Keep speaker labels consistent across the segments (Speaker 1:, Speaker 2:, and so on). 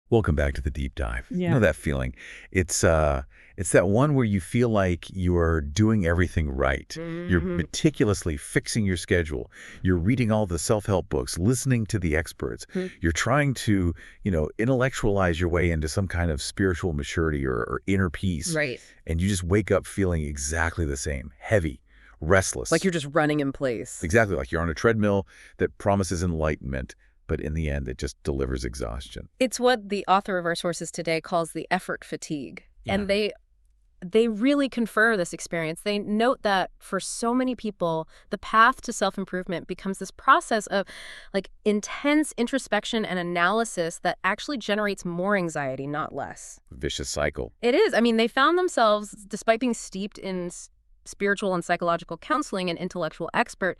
Speaker 1: Welcome back to the deep dive. You
Speaker 2: Yeah.
Speaker 1: know that feeling. It's that one where you feel like you're doing everything right. You're
Speaker 2: Mhm.
Speaker 1: meticulously fixing your schedule. You're reading all the self-help books, listening to the experts.
Speaker 2: Hmm.
Speaker 1: You're trying to, intellectualize your way into some kind of spiritual maturity or inner peace.
Speaker 2: Right.
Speaker 1: And you just wake up feeling exactly the same, heavy,
Speaker 2: Like
Speaker 1: restless.
Speaker 2: you're just running in place.
Speaker 1: Exactly like you're on a treadmill that promises enlightenment, but in the end, it just delivers exhaustion.
Speaker 2: It's what the author of our sources today calls the effort fatigue.
Speaker 1: Yeah.
Speaker 2: And they really confer this experience. They note that for so many people, the path to self-improvement becomes this process of like intense introspection and analysis that actually generates more anxiety, not less.
Speaker 1: Vicious cycle.
Speaker 2: It is. I mean, they found themselves, despite being steeped in spiritual and psychological counseling and intellectual expert,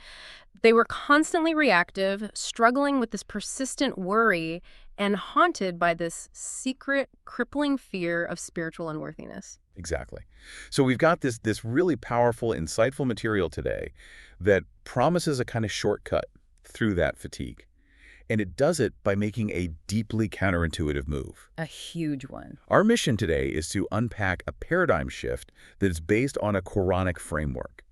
Speaker 2: they were constantly reactive, struggling with this persistent worry, and haunted by this secret, crippling fear of spiritual unworthiness.
Speaker 1: Exactly. So we've got this really powerful, insightful material today that promises a kind of shortcut through that fatigue. And it does it by making a deeply counterintuitive move.
Speaker 2: A huge one.
Speaker 1: Our mission today is to unpack a paradigm shift that is based on a Quranic framework.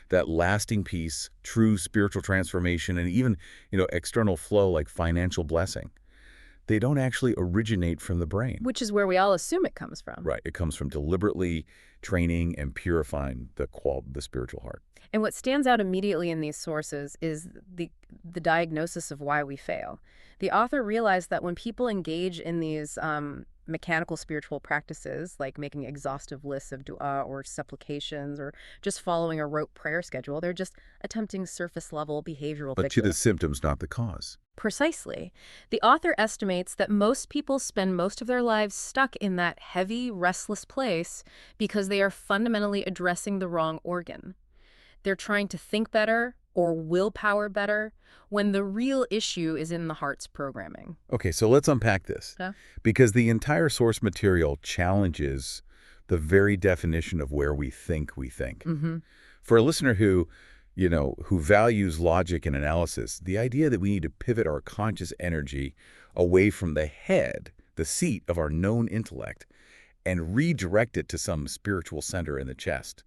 Speaker 1: That lasting peace, true spiritual transformation, and even, external flow like financial blessing. They don't actually originate from the brain.
Speaker 2: Which is where we all assume it comes from.
Speaker 1: Right. It comes from deliberately training and purifying the spiritual heart.
Speaker 2: And what stands out immediately in these sources is the diagnosis of why we fail. The author realized that when people engage in these mechanical spiritual practices, like making exhaustive lists of dua or supplications or just following a rote prayer schedule, they're just attempting surface-level behavioral
Speaker 1: But to the
Speaker 2: fixes.
Speaker 1: symptoms, not the cause.
Speaker 2: Precisely. The author estimates that most people spend most of their lives stuck in that heavy, restless place because they are fundamentally addressing the wrong organ. They're trying to think better or willpower better when the real issue is in the heart's programming.
Speaker 1: Okay, so let's unpack this.
Speaker 2: Yeah.
Speaker 1: Because the entire source material challenges the very definition of where we think we think.
Speaker 2: Mm-hmm.
Speaker 1: For a listener who values logic and analysis, the idea that we need to pivot our conscious energy away from the head, the seat of our known intellect, and redirect it to some spiritual center in the chest.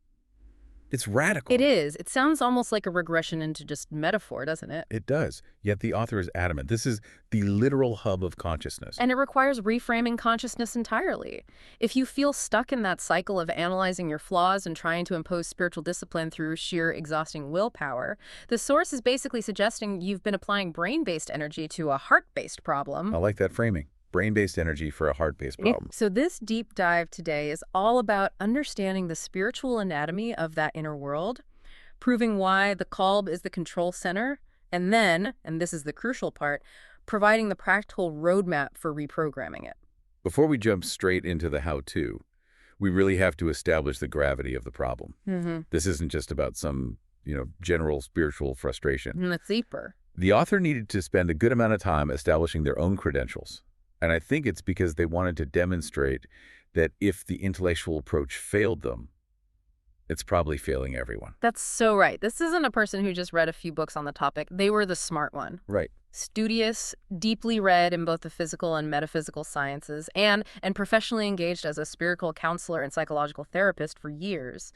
Speaker 1: It's radical.
Speaker 2: It is. It sounds almost like a regression into just metaphor, doesn't it?
Speaker 1: It does. Yet the author is adamant. This is the literal hub of consciousness.
Speaker 2: And it requires reframing consciousness entirely. If you feel stuck in that cycle of analyzing your flaws and trying to impose spiritual discipline through sheer exhausting willpower, the source is basically suggesting you've been applying brain-based energy to a heart-based problem.
Speaker 1: I like that framing. Brain-based energy for a heart-based problem.
Speaker 2: So this deep dive today is all about understanding the spiritual anatomy of that inner world, proving why the Qalb is the control center, and then, and this is the crucial part, providing the practical roadmap for reprogramming it.
Speaker 1: Before we jump straight into the how-to, we really have to establish the gravity of the problem.
Speaker 2: Mm-hmm.
Speaker 1: This isn't just about some, general spiritual frustration.
Speaker 2: And it's deeper.
Speaker 1: The author needed to spend a good amount of time establishing their own credentials. And I think it's because they wanted to demonstrate that if the intellectual approach failed them, it's probably failing everyone.
Speaker 2: That's so right. This isn't a person who just read a few books on the topic. They were the smart one.
Speaker 1: Right.
Speaker 2: Studious, deeply read in both the physical and metaphysical sciences, and professionally engaged as a spiritual counselor and psychological therapist for years.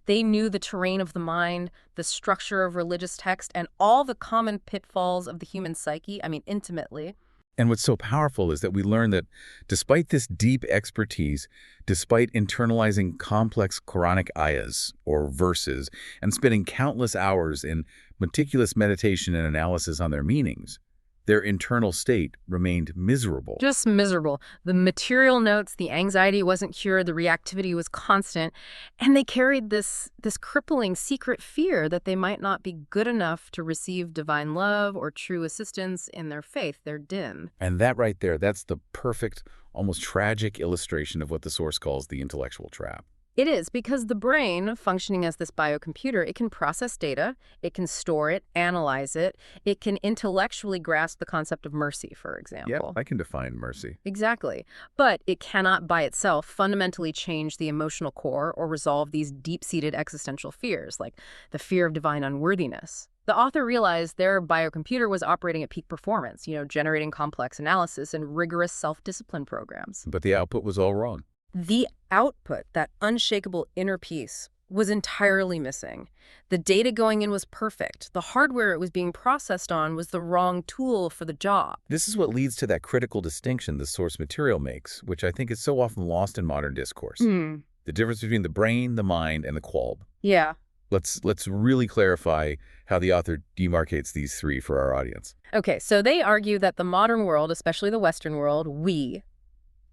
Speaker 2: They knew the terrain of the mind, the structure of religious text, and all the common pitfalls of the human psyche, intimately.
Speaker 1: And what's so powerful is that we learn that despite this deep expertise, despite internalizing complex Quranic ayahs or verses and spending countless hours in meticulous meditation and analysis on their meanings, their internal state remained miserable.
Speaker 2: Just miserable. The material notes, the anxiety wasn't cured, the reactivity was constant, and they carried this crippling secret fear that they might not be good enough to receive divine love or true assistance in their faith, their din.
Speaker 1: And that right there, that's the perfect, almost tragic illustration of what the source calls the intellectual trap.
Speaker 2: It is, because the brain, functioning as this biocomputer, it can process data, it can store it, analyze it, it can intellectually grasp the concept of mercy, for example.
Speaker 1: Yeah, I can define mercy.
Speaker 2: Exactly. But it cannot by itself fundamentally change the emotional core or resolve these deep-seated existential fears, like the fear of divine unworthiness. The author realized their biocomputer was operating at peak performance, generating complex analysis and rigorous self-discipline programs.
Speaker 1: But the output was all wrong.
Speaker 2: The output, that unshakable inner peace, was entirely missing. The data going in was perfect. The hardware it was being processed on was the wrong tool for the job.
Speaker 1: This is what leads to that critical distinction the source material makes, which I think is so often lost in modern discourse. The difference between the brain, the mind, and the Qalb.
Speaker 2: Yeah.
Speaker 1: Let's really clarify how the author demarcates these three for our audience.
Speaker 2: Okay, so they argue that the modern world, especially the Western world, we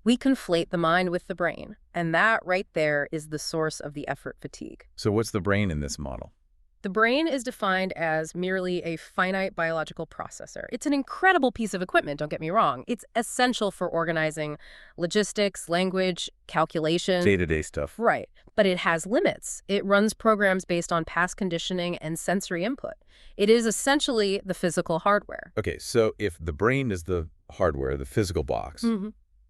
Speaker 2: conflate the mind with the brain. And that right there is the source of the effort fatigue.
Speaker 1: So what's the brain in this model?
Speaker 2: The brain is defined as merely a finite biological processor. It's an incredible piece of equipment, don't get me wrong. It's essential for organizing logistics, language, calculation.
Speaker 1: Day-to-day stuff.
Speaker 2: Right. But it has limits. It runs programs based on past conditioning and sensory input. It is essentially the physical hardware.
Speaker 1: Okay, so if the brain is the hardware, the physical box,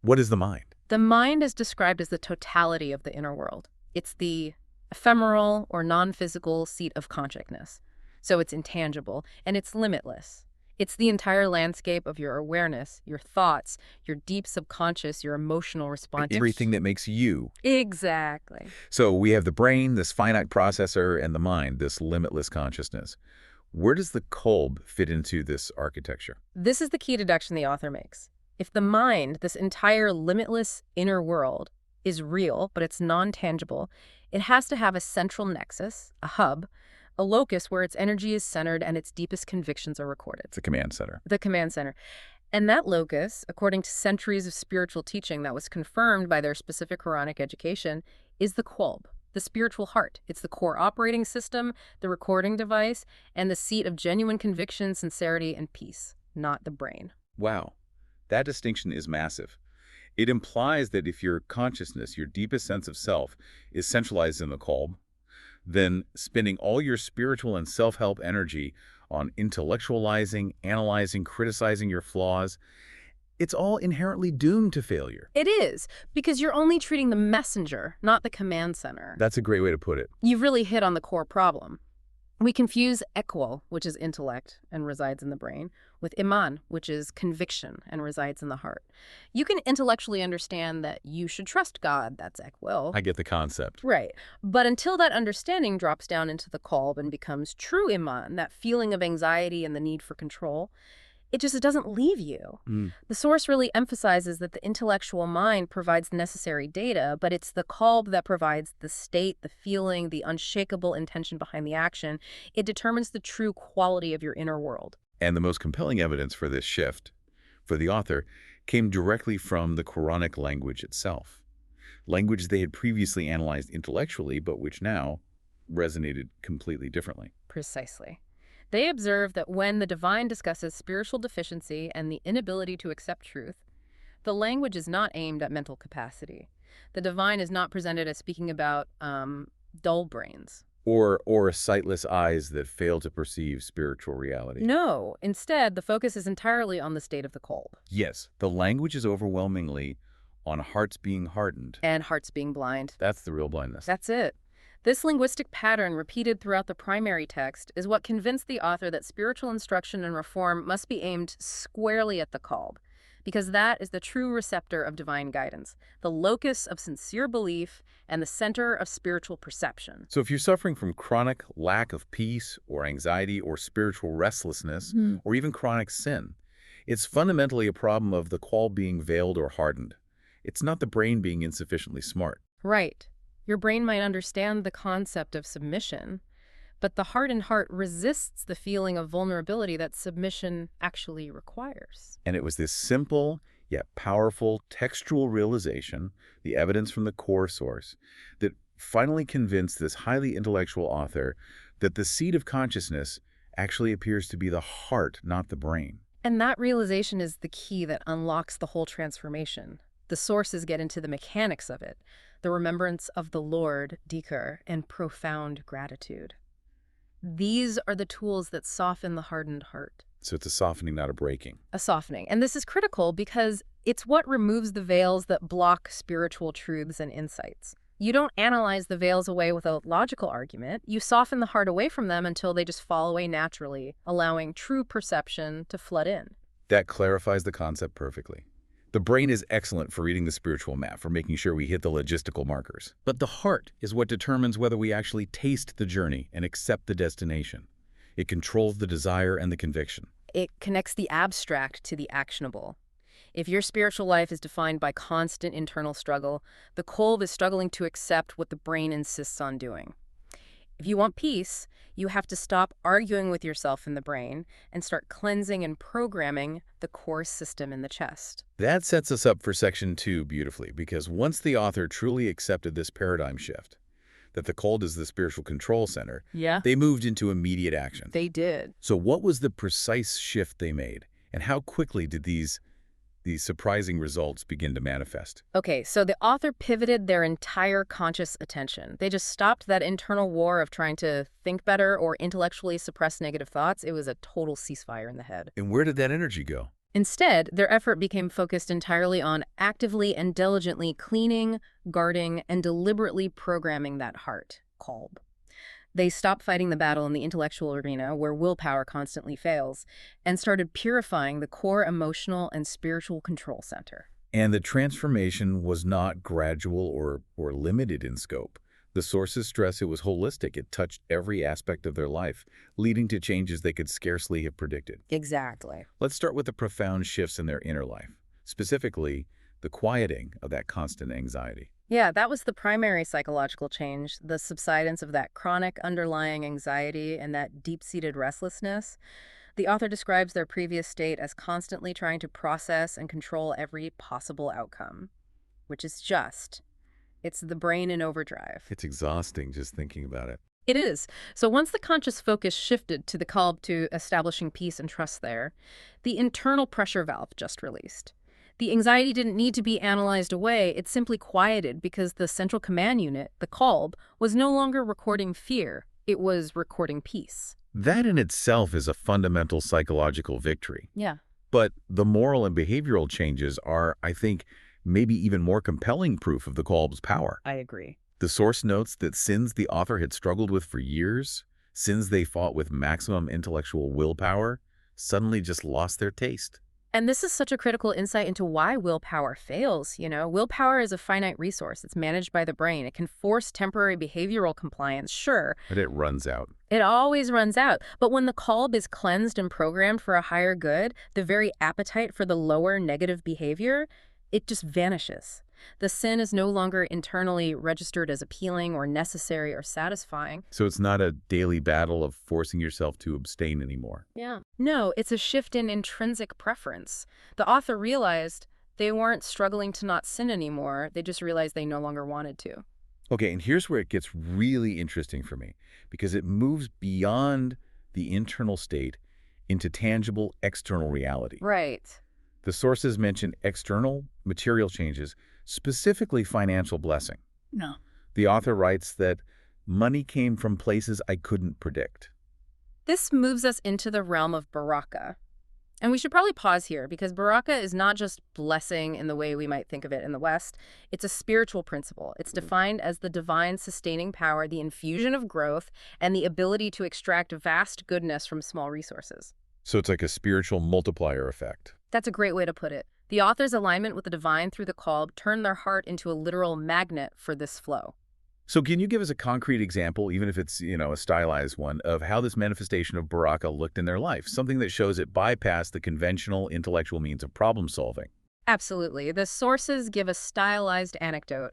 Speaker 1: what is the mind?
Speaker 2: The mind is described as the totality of the inner world. It's the ephemeral or non-physical seat of consciousness. So it's intangible and it's limitless. It's the entire landscape of your awareness, your thoughts, your deep subconscious, your emotional response.
Speaker 1: Everything that makes you.
Speaker 2: Exactly.
Speaker 1: So we have the brain, this finite processor, and the mind, this limitless consciousness. Where does the Qalb fit into this architecture?
Speaker 2: This is the key deduction the author makes. If the mind, this entire limitless inner world, is real, but it's non-tangible, it has to have a central nexus, a hub, a locus where its energy is centered and its deepest convictions are recorded.
Speaker 1: It's a command center.
Speaker 2: The command center. And that locus, according to centuries of spiritual teaching that was confirmed by their specific Quranic education, is the Qalb, the spiritual heart. It's the core operating system, the recording device, and the seat of genuine conviction, sincerity, and peace, not the brain.
Speaker 1: Wow. That distinction is massive. It implies that if your consciousness, your deepest sense of self, is centralized in the Qalb, then spending all your spiritual and self-help energy on intellectualizing, analyzing, criticizing your flaws, it's all inherently doomed to failure.
Speaker 2: It is, because you're only treating the messenger, not the command center.
Speaker 1: That's a great way to put it.
Speaker 2: You've really hit on the core problem. We confuse eqwal, which is intellect and resides in the brain, with iman, which is conviction and resides in the heart. You can intellectually understand that you should trust God, that's eqwal.
Speaker 1: I get the concept.
Speaker 2: Right. But until that understanding drops down into the Qalb and becomes true iman, that feeling of anxiety and the need for control, it doesn't leave you. The source really emphasizes that the intellectual mind provides the necessary data, but it's the Qalb that provides the state, the feeling, the unshakable intention behind the action. It determines the true quality of your inner world.
Speaker 1: And the most compelling evidence for this shift, for the author, came directly from the Quranic language itself. Language they had previously analyzed intellectually, but which now resonated completely differently.
Speaker 2: Precisely. They observe that when the divine discusses spiritual deficiency and the inability to accept truth, the language is not aimed at mental capacity. The divine is not presented as speaking about dull brains.
Speaker 1: Or sightless eyes that fail to perceive spiritual reality.
Speaker 2: No. Instead, the focus is entirely on the state of the Qalb.
Speaker 1: Yes, the language is overwhelmingly on hearts being hardened.
Speaker 2: And hearts being blind.
Speaker 1: That's the real blindness.
Speaker 2: That's it. This linguistic pattern, repeated throughout the primary text, is what convinced the author that spiritual instruction and reform must be aimed squarely at the Qalb, because that is the true receptor of divine guidance, the locus of sincere belief, and the center of spiritual perception.
Speaker 1: So if you're suffering from chronic lack of peace or anxiety or spiritual restlessness or even chronic sin, it's fundamentally a problem of the Qalb being veiled or hardened. It's not the brain being insufficiently smart.
Speaker 2: Right. Your brain might understand the concept of submission, but the hardened heart resists the feeling of vulnerability that submission actually requires.
Speaker 1: And it was this simple yet powerful textual realization, the evidence from the core source, that finally convinced this highly intellectual author that the seat of consciousness actually appears to be the heart, not the brain.
Speaker 2: And that realization is the key that unlocks the whole transformation. The sources get into the mechanics of it, the remembrance of the Lord, dhikr, and profound gratitude. These are the tools that soften the hardened heart.
Speaker 1: So it's a softening, not a breaking.
Speaker 2: A softening. And this is critical because it's what removes the veils that block spiritual truths and insights. You don't analyze the veils away with a logical argument. You soften the heart away from them until they just fall away naturally, allowing true perception to flood in.
Speaker 1: That clarifies the concept perfectly. The brain is excellent for reading the spiritual map, for making sure we hit the logistical markers. But the heart is what determines whether we actually taste the journey and accept the destination. It controls the desire and the conviction.
Speaker 2: It connects the abstract to the actionable. If your spiritual life is defined by constant internal struggle, the Qalb is struggling to accept what the brain insists on doing. If you want peace, you have to stop arguing with yourself in the brain and start cleansing and programming the core system in the chest.
Speaker 1: That sets us up for section 2 beautifully, because once the author truly accepted this paradigm shift, that the Qalb is the spiritual control center, they moved into immediate action.
Speaker 2: They did.
Speaker 1: So what was the precise shift they made, and how quickly did these surprising results begin to manifest?
Speaker 2: Okay, so the author pivoted their entire conscious attention. They just stopped that internal war of trying to think better or intellectually suppress negative thoughts. It was a total ceasefire in the head.
Speaker 1: And where did that energy go?
Speaker 2: Instead, their effort became focused entirely on actively and diligently cleaning, guarding, and deliberately programming that heart, Qalb. They stopped fighting the battle in the intellectual arena where willpower constantly fails and started purifying the core emotional and spiritual control center.
Speaker 1: And the transformation was not gradual or limited in scope. The sources stress it was holistic. It touched every aspect of their life, leading to changes they could scarcely have predicted.
Speaker 2: Exactly.
Speaker 1: Let's start with the profound shifts in their inner life, specifically the quieting of that constant anxiety.
Speaker 2: Yeah, that was the primary psychological change, the subsidence of that chronic underlying anxiety and that deep-seated restlessness. The author describes their previous state as constantly trying to process and control every possible outcome, which is it's the brain in overdrive.
Speaker 1: It's exhausting just thinking about it.
Speaker 2: It is. So once the conscious focus shifted to the Qalb to establishing peace and trust there, the internal pressure valve just released. The anxiety didn't need to be analyzed away, it simply quieted because the central command unit, the Qalb, was no longer recording fear, it was recording peace.
Speaker 1: That in itself is a fundamental psychological victory.
Speaker 2: Yeah.
Speaker 1: But the moral and behavioral changes are, I think, maybe even more compelling proof of the Qalb's power.
Speaker 2: I agree.
Speaker 1: The source notes that sins the author had struggled with for years, sins they fought with maximum intellectual willpower, suddenly just lost their taste.
Speaker 2: And this is such a critical insight into why willpower fails. Willpower is a finite resource. It's managed by the brain. It can force temporary behavioral compliance, sure.
Speaker 1: But it runs out.
Speaker 2: It always runs out. But when the Qalb is cleansed and programmed for a higher good, the very appetite for the lower negative behavior, it just vanishes. The sin is no longer internally registered as appealing or necessary or satisfying.
Speaker 1: So it's not a daily battle of forcing yourself to abstain anymore.
Speaker 2: Yeah. No, it's a shift in intrinsic preference. The author realized they weren't struggling to not sin anymore. They just realized they no longer wanted to.
Speaker 1: Okay, and here's where it gets really interesting for me, because it moves beyond the internal state into tangible external reality.
Speaker 2: Right.
Speaker 1: The sources mention external material changes, specifically financial blessing.
Speaker 2: No.
Speaker 1: The author writes that money came from places I couldn't predict.
Speaker 2: This moves us into the realm of baraka. And we should probably pause here because baraka is not just blessing in the way we might think of it in the West. It's a spiritual principle. It's defined as the divine sustaining power, the infusion of growth, and the ability to extract vast goodness from small resources.
Speaker 1: So it's like a spiritual multiplier effect.
Speaker 2: That's a great way to put it. The author's alignment with the divine through the Qalb turned their heart into a literal magnet for this flow.
Speaker 1: So can you give us a concrete example, even if it's, a stylized one, of how this manifestation of baraka looked in their life? Something that shows it bypassed the conventional intellectual means of problem solving.
Speaker 2: Absolutely. The sources give a stylized anecdote.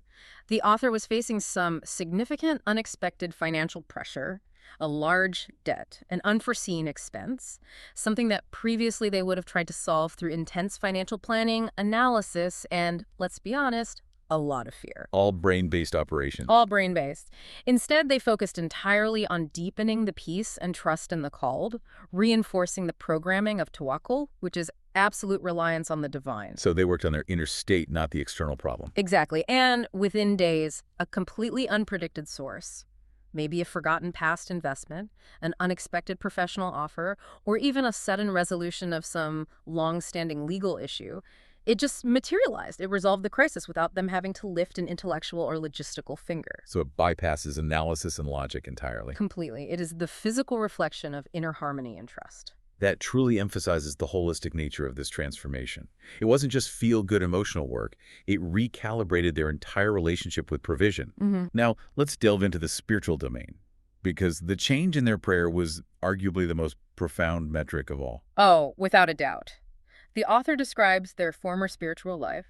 Speaker 2: The author was facing some significant unexpected financial pressure, a large debt, an unforeseen expense, something that previously they would have tried to solve through intense financial planning, analysis, and, let's be honest, a lot of fear.
Speaker 1: All brain-based operations.
Speaker 2: All brain-based. Instead, they focused entirely on deepening the peace and trust in the Qalb, reinforcing the programming of tawakkul, which is absolute reliance on the divine.
Speaker 1: So they worked on their inner state, not the external problem.
Speaker 2: Exactly. And within days, a completely unpredicted source, maybe a forgotten past investment, an unexpected professional offer, or even a sudden resolution of some long-standing legal issue, It just materialized. It resolved the crisis without them having to lift an intellectual or logistical finger.
Speaker 1: So it bypasses analysis and logic entirely.
Speaker 2: Completely. It is the physical reflection of inner harmony and trust.
Speaker 1: That truly emphasizes the holistic nature of this transformation. It wasn't just feel-good emotional work. It recalibrated their entire relationship with provision. Now, let's delve into the spiritual domain, because the change in their prayer was arguably the most profound metric of all.
Speaker 2: Oh, without a doubt. The author describes their former spiritual life.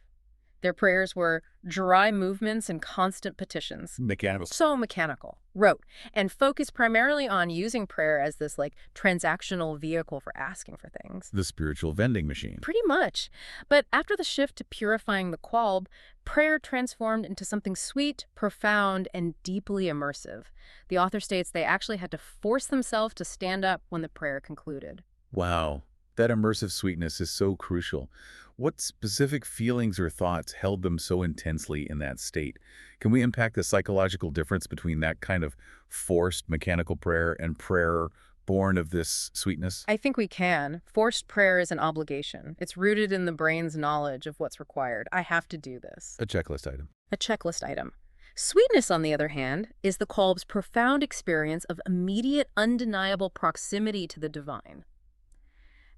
Speaker 2: Their prayers were dry movements and constant petitions.
Speaker 1: Mechanical.
Speaker 2: So mechanical, rote, and focused primarily on using prayer as this transactional vehicle for asking for things.
Speaker 1: The spiritual vending machine.
Speaker 2: Pretty much. But after the shift to purifying the Qalb, prayer transformed into something sweet, profound, and deeply immersive. The author states they actually had to force themselves to stand up when the prayer concluded.
Speaker 1: Wow. That immersive sweetness is so crucial. What specific feelings or thoughts held them so intensely in that state? Can we unpack the psychological difference between that kind of forced mechanical prayer and prayer born of this sweetness?
Speaker 2: I think we can. Forced prayer is an obligation. It's rooted in the brain's knowledge of what's required. I have to do this.
Speaker 1: A checklist item.
Speaker 2: A checklist item. Sweetness, on the other hand, is the Qalb's profound experience of immediate, undeniable proximity to the divine.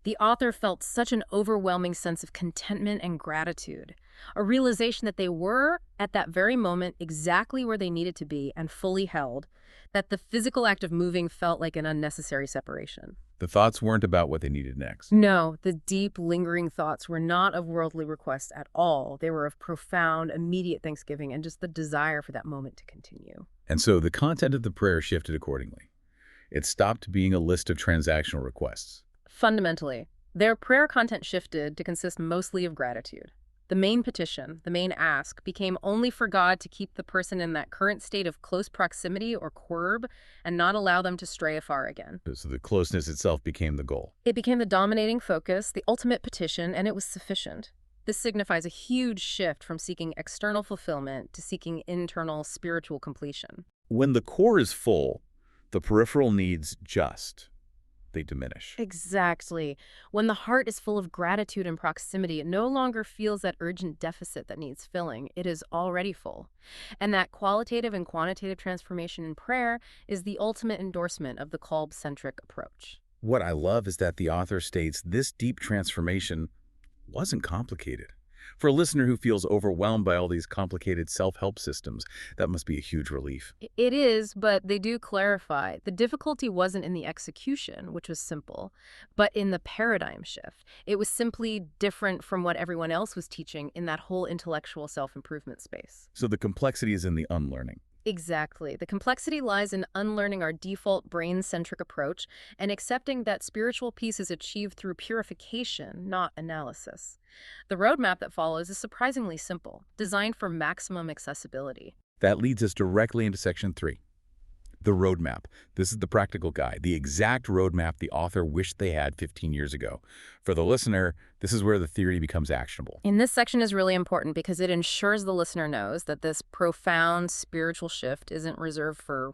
Speaker 2: The author felt such an overwhelming sense of contentment and gratitude, a realization that they were, at that very moment, exactly where they needed to be and fully held, that the physical act of moving felt like an unnecessary separation.
Speaker 1: The thoughts weren't about what they needed next.
Speaker 2: No, the deep, lingering thoughts were not of worldly requests at all. They were of profound, immediate thanksgiving and just the desire for that moment to continue.
Speaker 1: And so the content of the prayer shifted accordingly. It stopped being a list of transactional requests.
Speaker 2: Fundamentally, their prayer content shifted to consist mostly of gratitude. The main petition, the main ask, became only for God to keep the person in that current state of close proximity or qurb and not allow them to stray afar again.
Speaker 1: So the closeness itself became the goal.
Speaker 2: It became the dominating focus, the ultimate petition, and it was sufficient. This signifies a huge shift from seeking external fulfillment to seeking internal spiritual completion.
Speaker 1: When the core is full, the peripheral needs they diminish.
Speaker 2: Exactly. When the heart is full of gratitude and proximity, it no longer feels that urgent deficit that needs filling. It is already full. And that qualitative and quantitative transformation in prayer is the ultimate endorsement of the Qalb-centric approach.
Speaker 1: What I love is that the author states this deep transformation wasn't complicated. For a listener who feels overwhelmed by all these complicated self-help systems, that must be a huge relief.
Speaker 2: It is, but they do clarify. The difficulty wasn't in the execution, which was simple, but in the paradigm shift. It was simply different from what everyone else was teaching in that whole intellectual self-improvement space.
Speaker 1: So the complexity is in the unlearning.
Speaker 2: Exactly. The complexity lies in unlearning our default brain-centric approach and accepting that spiritual peace is achieved through purification, not analysis. The roadmap that follows is surprisingly simple, designed for maximum accessibility.
Speaker 1: That leads us directly into Section 3. The roadmap. This is the practical guide, the exact roadmap the author wished they had 15 years ago. For the listener, this is where the theory becomes actionable.
Speaker 2: And this section is really important because it ensures the listener knows that this profound spiritual shift isn't reserved for,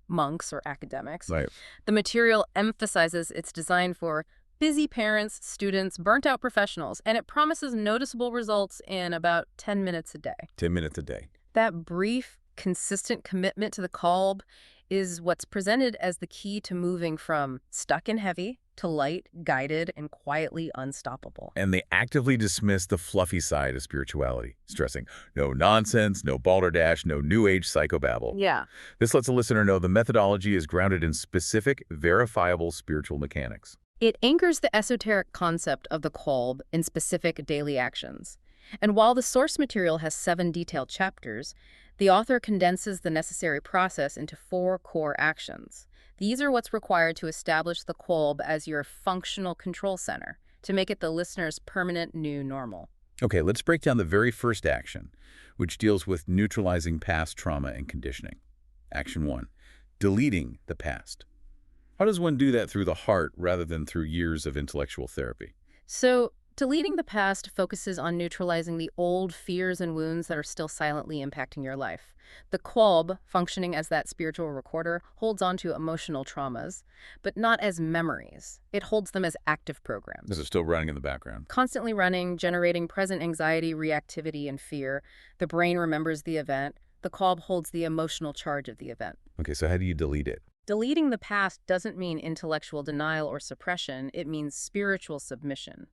Speaker 2: monks or academics.
Speaker 1: Right.
Speaker 2: The material emphasizes it's designed for busy parents, students, burnt-out professionals, and it promises noticeable results in about 10 minutes a day.
Speaker 1: 10 minutes a day.
Speaker 2: That brief, consistent commitment to the Qalb is what's presented as the key to moving from stuck and heavy to light, guided, and quietly unstoppable.
Speaker 1: And they actively dismiss the fluffy side of spirituality, stressing no nonsense, no balderdash, no new age psychobabble.
Speaker 2: Yeah.
Speaker 1: This lets a listener know the methodology is grounded in specific, verifiable spiritual mechanics.
Speaker 2: It anchors the esoteric concept of the Qalb in specific daily actions. And while the source material has 7 detailed chapters, the author condenses the necessary process into 4 core actions. These are what's required to establish the Qalb as your functional control center, to make it the listener's permanent new normal.
Speaker 1: Okay, let's break down the very first action, which deals with neutralizing past trauma and conditioning. Action 1, deleting the past. How does one do that through the heart rather than through years of intellectual therapy?
Speaker 2: So, Deleting the past focuses on neutralizing the old fears and wounds that are still silently impacting your life. The Qalb, functioning as that spiritual recorder, holds on to emotional traumas, but not as memories. It holds them as active
Speaker 1: This
Speaker 2: programs.
Speaker 1: is still running in the background.
Speaker 2: Constantly running, generating present anxiety, reactivity, and fear. The brain remembers the event. The Qalb holds the emotional charge of the event.
Speaker 1: Okay, so how do you delete it?
Speaker 2: Deleting the past doesn't mean intellectual denial or suppression. It means spiritual submission.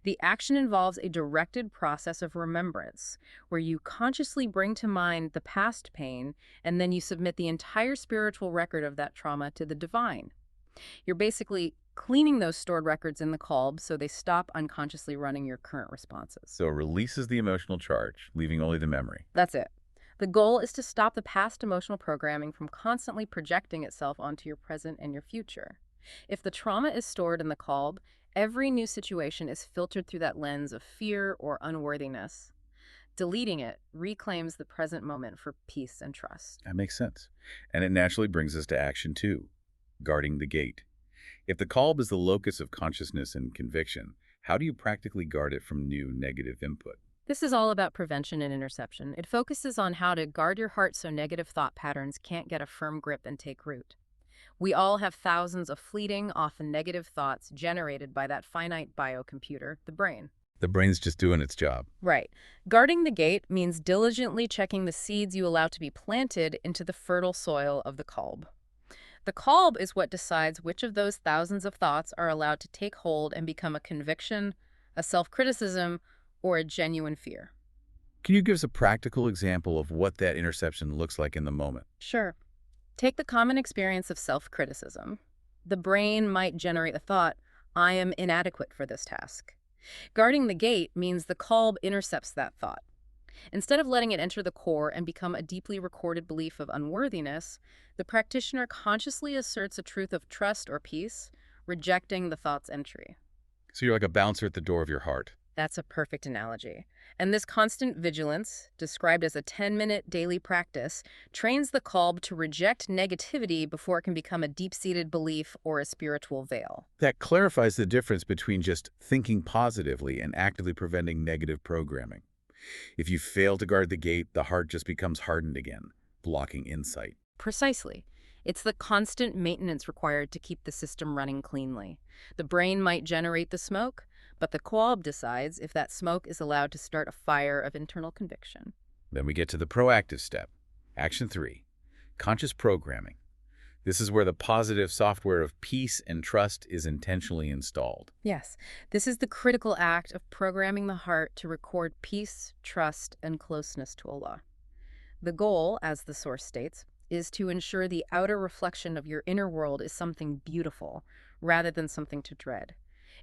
Speaker 2: The action involves a directed process of remembrance, where you consciously bring to mind the past pain, and then you submit the entire spiritual record of that trauma to the divine. You're basically cleaning those stored records in the Qalb so they stop unconsciously running your current responses.
Speaker 1: So it releases the emotional charge, leaving only the memory.
Speaker 2: That's it. The goal is to stop the past emotional programming from constantly projecting itself onto your present and your future. If the trauma is stored in the Qalb, every new situation is filtered through that lens of fear or unworthiness. Deleting it reclaims the present moment for peace and trust.
Speaker 1: That makes sense. And it naturally brings us to action 2, guarding the gate. If the Qalb is the locus of consciousness and conviction, how do you practically guard it from new negative input?
Speaker 2: This is all about prevention and interception. It focuses on how to guard your heart so negative thought patterns can't get a firm grip and take root. We all have thousands of fleeting, often negative thoughts generated by that finite biocomputer, the brain.
Speaker 1: The brain's just doing its job.
Speaker 2: Right. Guarding the gate means diligently checking the seeds you allow to be planted into the fertile soil of the Qalb. The Qalb is what decides which of those thousands of thoughts are allowed to take hold and become a conviction, a self-criticism, or a genuine fear.
Speaker 1: Can you give us a practical example of what that interception looks like in the moment?
Speaker 2: Sure. Take the common experience of self-criticism. The brain might generate the thought, I am inadequate for this task. Guarding the gate means the Qalb intercepts that thought. Instead of letting it enter the core and become a deeply recorded belief of unworthiness, the practitioner consciously asserts a truth of trust or peace, rejecting the thought's entry.
Speaker 1: So you're like a bouncer at the door of your heart.
Speaker 2: That's a perfect analogy. And this constant vigilance, described as a 10-minute daily practice, trains the Qalb to reject negativity before it can become a deep-seated belief or a spiritual veil.
Speaker 1: That clarifies the difference between just thinking positively and actively preventing negative programming. If you fail to guard the gate, the heart just becomes hardened again, blocking insight.
Speaker 2: Precisely. It's the constant maintenance required to keep the system running cleanly. The brain might generate the smoke, but the Qalb decides if that smoke is allowed to start a fire of internal conviction.
Speaker 1: Then we get to the proactive step. Action 3, conscious programming. This is where the positive software of peace and trust is intentionally installed.
Speaker 2: Yes, this is the critical act of programming the heart to record peace, trust, and closeness to Allah. The goal, as the source states, is to ensure the outer reflection of your inner world is something beautiful, rather than something to dread.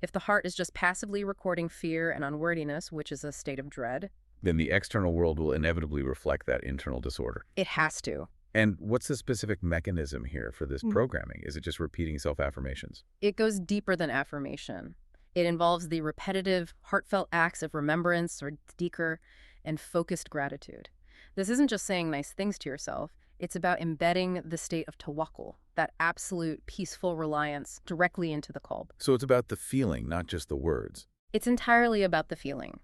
Speaker 2: If the heart is just passively recording fear and unworthiness, which is a state of dread,
Speaker 1: then the external world will inevitably reflect that internal disorder.
Speaker 2: it has to.
Speaker 1: And what's the specific mechanism here for this programming? Is it just repeating self-affirmations?
Speaker 2: It goes deeper than affirmation. It involves the repetitive, heartfelt acts of remembrance or dhikr and focused gratitude. This isn't just saying nice things to yourself. It's about embedding the state of tawakkul, that absolute peaceful reliance, directly into the Qalb.
Speaker 1: So it's about the feeling, not just the words.
Speaker 2: It's entirely about the feeling.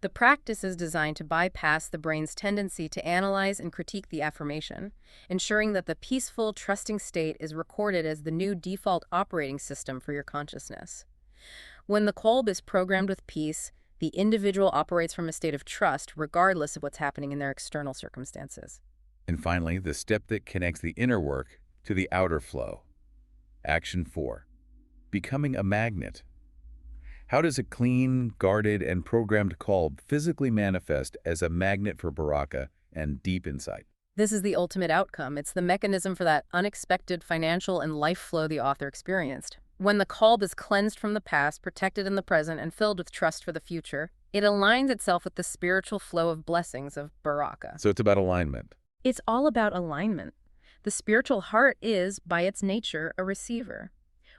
Speaker 2: The practice is designed to bypass the brain's tendency to analyze and critique the affirmation, ensuring that the peaceful, trusting state is recorded as the new default operating system for your consciousness. When the Qalb is programmed with peace, the individual operates from a state of trust regardless of what's happening in their external circumstances.
Speaker 1: And finally, the step that connects the inner work to the outer flow. Action 4, becoming a magnet. How does a clean, guarded, and programmed Qalb physically manifest as a magnet for baraka and deep insight?
Speaker 2: This is the ultimate outcome. It's the mechanism for that unexpected financial and life flow the author experienced. When the Qalb is cleansed from the past, protected in the present, and filled with trust for the future, it aligns itself with the spiritual flow of blessings of baraka.
Speaker 1: So it's about alignment.
Speaker 2: It's all about alignment. The spiritual heart is, by its nature, a receiver.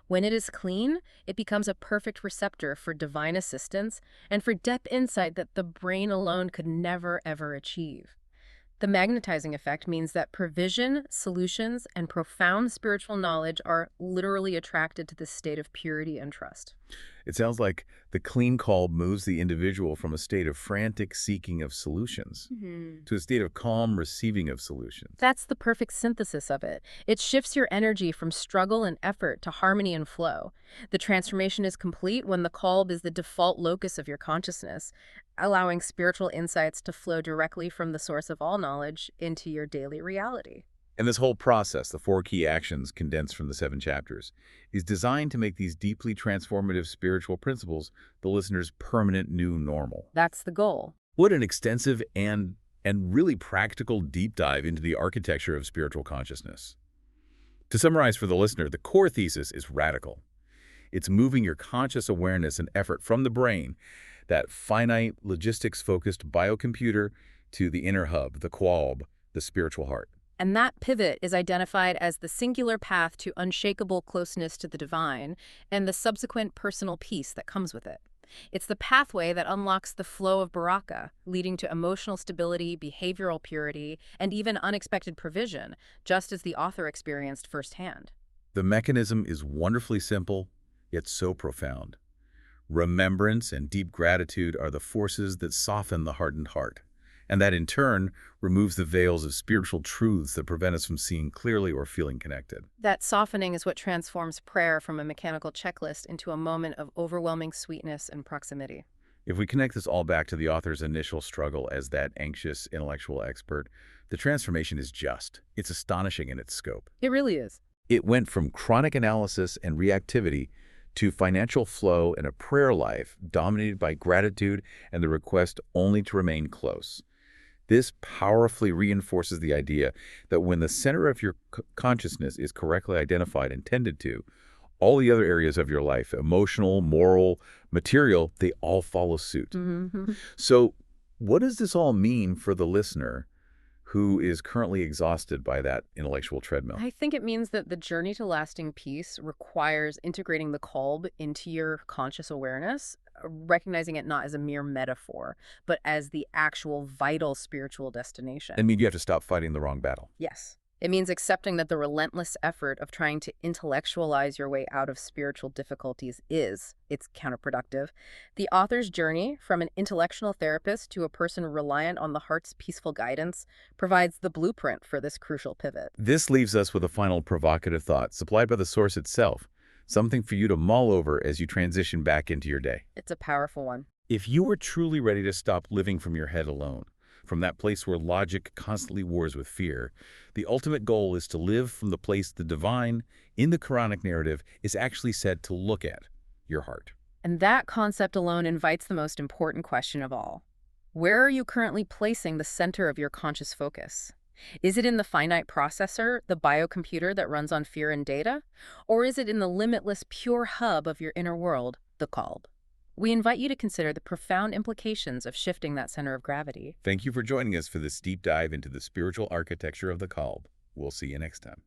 Speaker 2: When it is clean, it becomes a perfect receptor for divine assistance and for depth insight that the brain alone could never, ever achieve. The magnetizing effect means that provision, solutions, and profound spiritual knowledge are literally attracted to this state of purity and trust.
Speaker 1: It sounds like the clean call moves the individual from a state of frantic seeking of solutions
Speaker 2: Mhm.
Speaker 1: to a state of calm receiving of solutions.
Speaker 2: That's the perfect synthesis of it. It shifts your energy from struggle and effort to harmony and flow. The transformation is complete when the Qalb is the default locus of your consciousness, allowing spiritual insights to flow directly from the source of all knowledge into your daily reality.
Speaker 1: And this whole process, the 4 key actions condensed from the 7 chapters, is designed to make these deeply transformative spiritual principles the listener's permanent new normal.
Speaker 2: That's the goal.
Speaker 1: What an extensive and really practical deep dive into the architecture of spiritual consciousness. To summarize for the listener, the core thesis is radical. It's moving your conscious awareness and effort from the brain, that finite, logistics-focused biocomputer, to the inner hub, the Qalb, the spiritual heart.
Speaker 2: And that pivot is identified as the singular path to unshakable closeness to the divine and the subsequent personal peace that comes with it. It's the pathway that unlocks the flow of baraka, leading to emotional stability, behavioral purity, and even unexpected provision, just as the author experienced firsthand.
Speaker 1: The mechanism is wonderfully simple, yet so profound. Remembrance and deep gratitude are the forces that soften the hardened heart, and that in turn removes the veils of spiritual truths that prevent us from seeing clearly or feeling connected.
Speaker 2: That softening is what transforms prayer from a mechanical checklist into a moment of overwhelming sweetness and proximity.
Speaker 1: If we connect this all back to the author's initial struggle as that anxious intellectual expert, the transformation is just. It's astonishing in its scope.
Speaker 2: It really is.
Speaker 1: It went from chronic analysis and reactivity to financial flow and a prayer life dominated by gratitude and the request only to remain close. This powerfully reinforces the idea that when the center of your consciousness is correctly identified and tended to, all the other areas of your life, emotional, moral, material, they all follow suit.
Speaker 2: Mm-hmm.
Speaker 1: So what does this all mean for the listener who is currently exhausted by that intellectual treadmill?
Speaker 2: I think it means that the journey to lasting peace requires integrating the Qalb into your conscious awareness, recognizing it not as a mere metaphor, but as the actual vital spiritual destination.
Speaker 1: I mean, you have to stop fighting the wrong battle.
Speaker 2: Yes. It means accepting that the relentless effort of trying to intellectualize your way out of spiritual difficulties it's counterproductive. The author's journey from an intellectual therapist to a person reliant on the heart's peaceful guidance provides the blueprint for this crucial pivot.
Speaker 1: This leaves us with a final provocative thought supplied by the source itself, something for you to mull over as you transition back into your day.
Speaker 2: It's a powerful one.
Speaker 1: If you are truly ready to stop living from your head alone, from that place where logic constantly wars with fear, the ultimate goal is to live from the place the divine, in the Quranic narrative, is actually said to look at, your heart.
Speaker 2: And that concept alone invites the most important question of all. Where are you currently placing the center of your conscious focus? Is it in the finite processor, the biocomputer that runs on fear and data? Or is it in the limitless, pure hub of your inner world, the Qalb? We invite you to consider the profound implications of shifting that center of gravity.
Speaker 1: Thank you for joining us for this deep dive into the spiritual architecture of the Qalb. We'll see you next time.